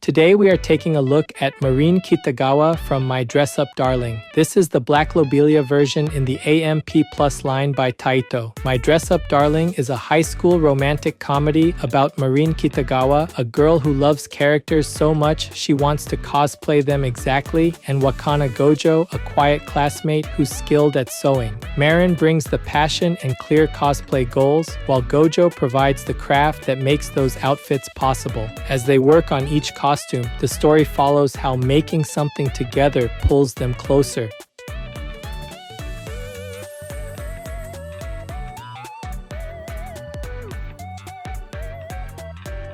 Today we are taking a look at Marin Kitagawa from My Dress Up Darling. This is the Black Lobelia version in the AMP Plus line by Taito. My Dress Up Darling is a high school romantic comedy about Marin Kitagawa, a girl who loves characters so much she wants to cosplay them exactly, and Wakana Gojo, a quiet classmate who's skilled at sewing. Marin brings the passion and clear cosplay goals, while Gojo provides the craft that makes those outfits possible. As they work on each costume, the story follows how making something together pulls them closer.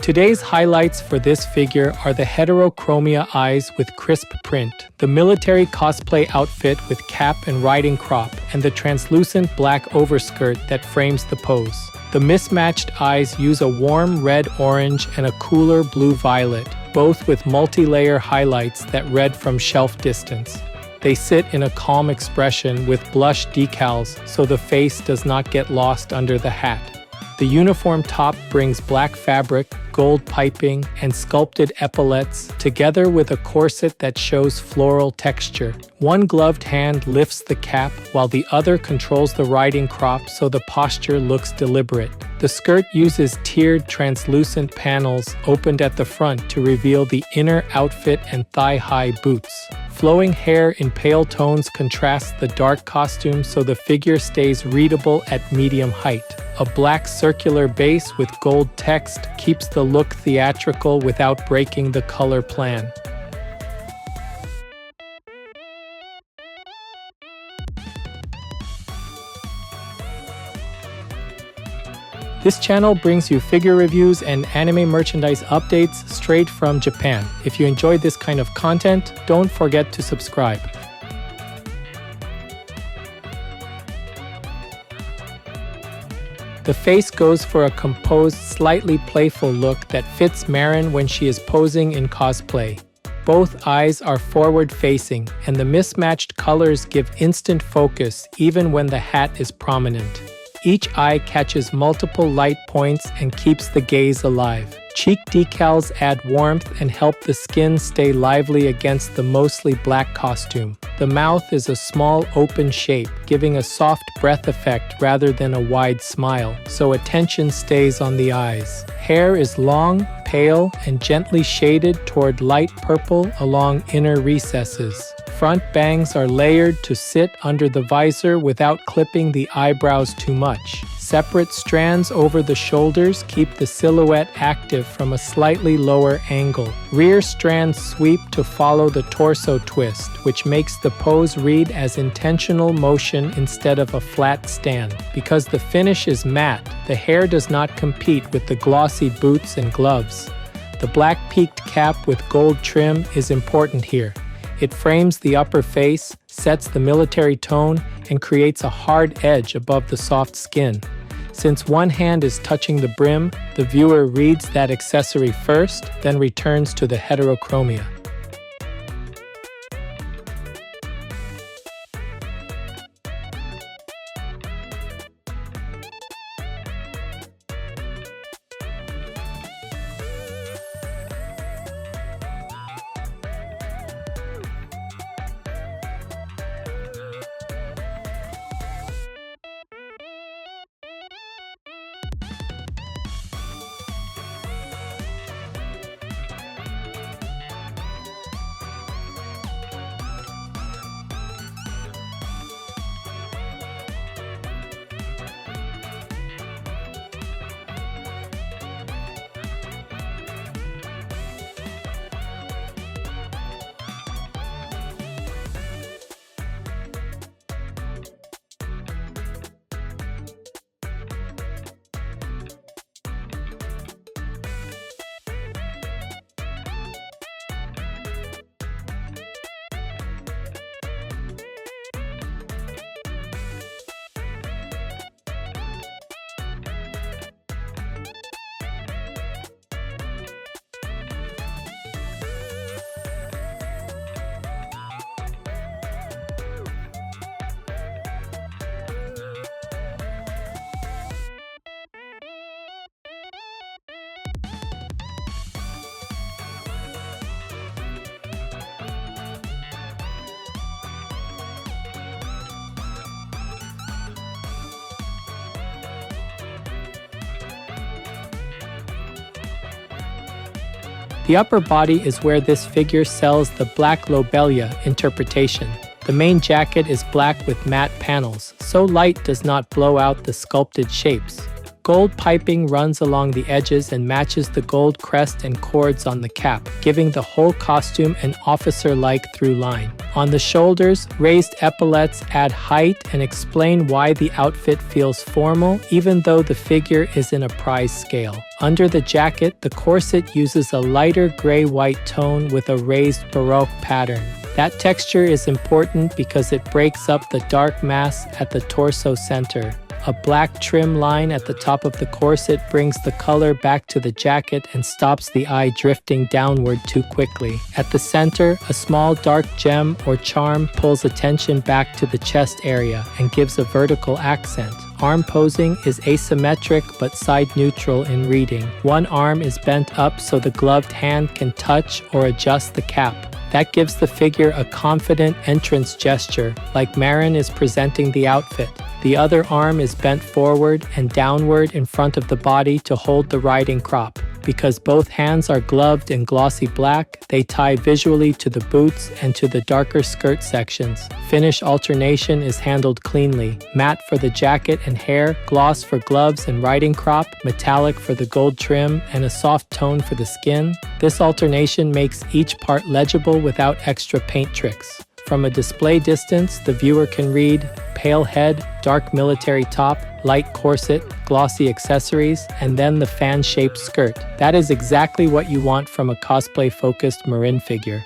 Today's highlights for this figure are the heterochromia eyes with crisp print, the military cosplay outfit with cap and riding crop, and the translucent black overskirt that frames the pose. The mismatched eyes use a warm red-orange and a cooler blue-violet, both with multi-layer highlights that read from shelf distance. They sit in a calm expression with blush decals so the face does not get lost under the hat. The uniform top brings black fabric, gold piping, and sculpted epaulets, together with a corset that shows floral texture. One gloved hand lifts the cap, while the other controls the riding crop so the posture looks deliberate. The skirt uses tiered translucent panels opened at the front to reveal the inner outfit and thigh-high boots. Flowing hair in pale tones contrasts the dark costume so the figure stays readable at medium height. A black circular base with gold text keeps the look theatrical without breaking the color plan. This channel brings you figure reviews and anime merchandise updates straight from Japan. If you enjoyed this kind of content, don't forget to subscribe. The face goes for a composed, slightly playful look that fits Marin when she is posing in cosplay. Both eyes are forward-facing, and the mismatched colors give instant focus even when the hat is prominent. Each eye catches multiple light points and keeps the gaze alive. Cheek decals add warmth and help the skin stay lively against the mostly black costume. The mouth is a small open shape, giving a soft breath effect rather than a wide smile, so attention stays on the eyes. Hair is long, pale, and gently shaded toward light purple along inner recesses. Front bangs are layered to sit under the visor without clipping the eyebrows too much. Separate strands over the shoulders keep the silhouette active from a slightly lower angle. Rear strands sweep to follow the torso twist, which makes the pose read as intentional motion instead of a flat stand. Because the finish is matte, the hair does not compete with the glossy boots and gloves. The black peaked cap with gold trim is important here. It frames the upper face, sets the military tone, and creates a hard edge above the soft skin. Since one hand is touching the brim, the viewer reads that accessory first, then returns to the heterochromia. The upper body is where this figure sells the Black Lobelia interpretation. The main jacket is black with matte panels, so light does not blow out the sculpted shapes. Gold piping runs along the edges and matches the gold crest and cords on the cap, giving the whole costume an officer-like through line. On the shoulders, raised epaulets add height and explain why the outfit feels formal, even though the figure is in a prize scale. Under the jacket, the corset uses a lighter gray-white tone with a raised Baroque pattern. That texture is important because it breaks up the dark mass at the torso center. A black trim line at the top of the corset brings the color back to the jacket and stops the eye drifting downward too quickly. At the center, a small dark gem or charm pulls attention back to the chest area and gives a vertical accent. Arm posing is asymmetric but side neutral in reading. One arm is bent up so the gloved hand can touch or adjust the cap. That gives the figure a confident entrance gesture, like Marin is presenting the outfit. The other arm is bent forward and downward in front of the body to hold the riding crop. Because both hands are gloved in glossy black, they tie visually to the boots and to the darker skirt sections. Finish alternation is handled cleanly. Matte for the jacket and hair, gloss for gloves and riding crop, metallic for the gold trim, and a soft tone for the skin. This alternation makes each part legible without extra paint tricks. From a display distance, the viewer can read pale head, dark military top, light corset, glossy accessories, and then the fan-shaped skirt. That is exactly what you want from a cosplay-focused Marin figure.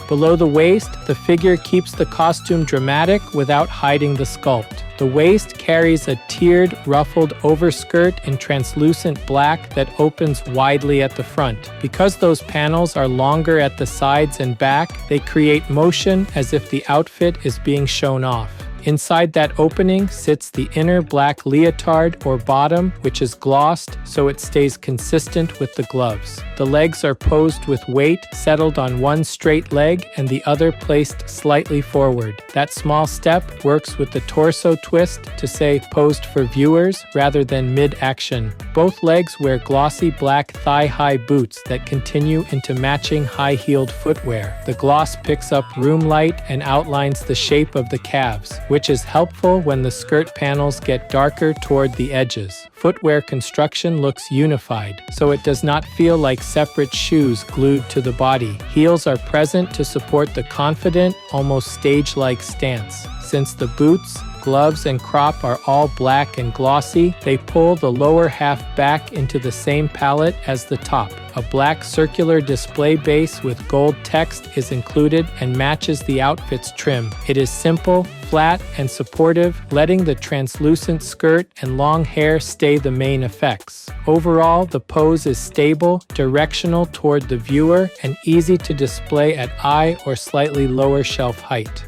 Below the waist, the figure keeps the costume dramatic without hiding the sculpt. The waist carries a tiered, ruffled overskirt in translucent black that opens widely at the front. Because those panels are longer at the sides and back, they create motion as if the outfit is being shown off. Inside that opening sits the inner black leotard or bottom, which is glossed so it stays consistent with the gloves. The legs are posed with weight settled on one straight leg and the other placed slightly forward. That small step works with the torso twist to say posed for viewers rather than mid-action. Both legs wear glossy black thigh-high boots that continue into matching high-heeled footwear. The gloss picks up room light and outlines the shape of the calves, which is helpful when the skirt panels get darker toward the edges. Footwear construction looks unified, so it does not feel like separate shoes glued to the body. Heels are present to support the confident, almost stage-like stance. Since the boots, gloves, and crop are all black and glossy, they pull the lower half back into the same palette as the top. A black circular display base with gold text is included and matches the outfit's trim. It is simple, flat, and supportive, letting the translucent skirt and long hair stay the main effects. Overall, the pose is stable, directional toward the viewer, and easy to display at eye or slightly lower shelf height.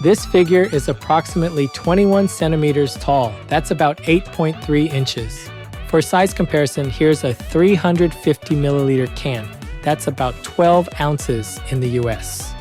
This figure is approximately 21 centimeters tall. That's about 8.3 inches. For size comparison, here's a 350 milliliter can. That's about 12 ounces in the US.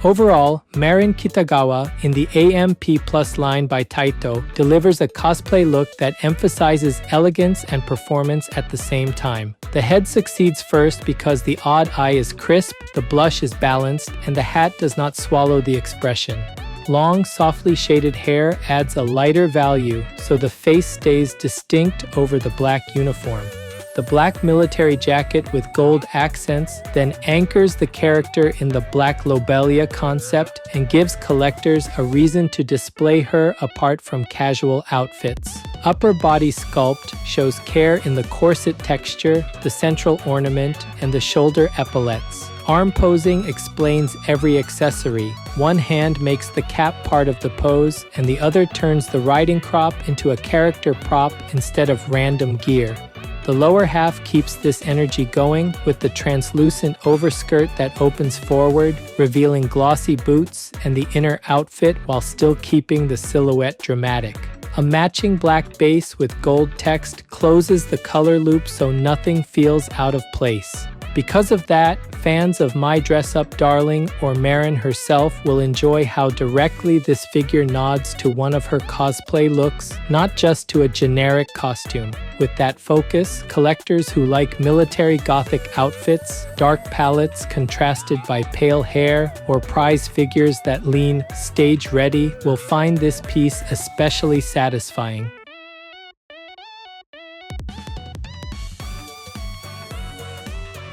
Overall, Marin Kitagawa in the AMP Plus line by Taito delivers a cosplay look that emphasizes elegance and performance at the same time. The head succeeds first because the odd eye is crisp, the blush is balanced, and the hat does not swallow the expression. Long, softly shaded hair adds a lighter value, so the face stays distinct over the black uniform. The black military jacket with gold accents then anchors the character in the Black Lobelia concept and gives collectors a reason to display her apart from casual outfits. Upper body sculpt shows care in the corset texture, the central ornament, and the shoulder epaulets. Arm posing explains every accessory. One hand makes the cap part of the pose, and the other turns the riding crop into a character prop instead of random gear. The lower half keeps this energy going with the translucent overskirt that opens forward, revealing glossy boots and the inner outfit while still keeping the silhouette dramatic. A matching black base with gold text closes the color loop so nothing feels out of place. Because of that, fans of My Dress Up Darling or Marin herself will enjoy how directly this figure nods to one of her cosplay looks, not just to a generic costume. With that focus, collectors who like military gothic outfits, dark palettes contrasted by pale hair, or prize figures that lean stage-ready will find this piece especially satisfying.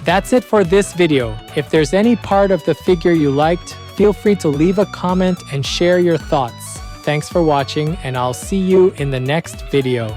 That's it for this video. If there's any part of the figure you liked, feel free to leave a comment and share your thoughts. Thanks for watching, and I'll see you in the next video.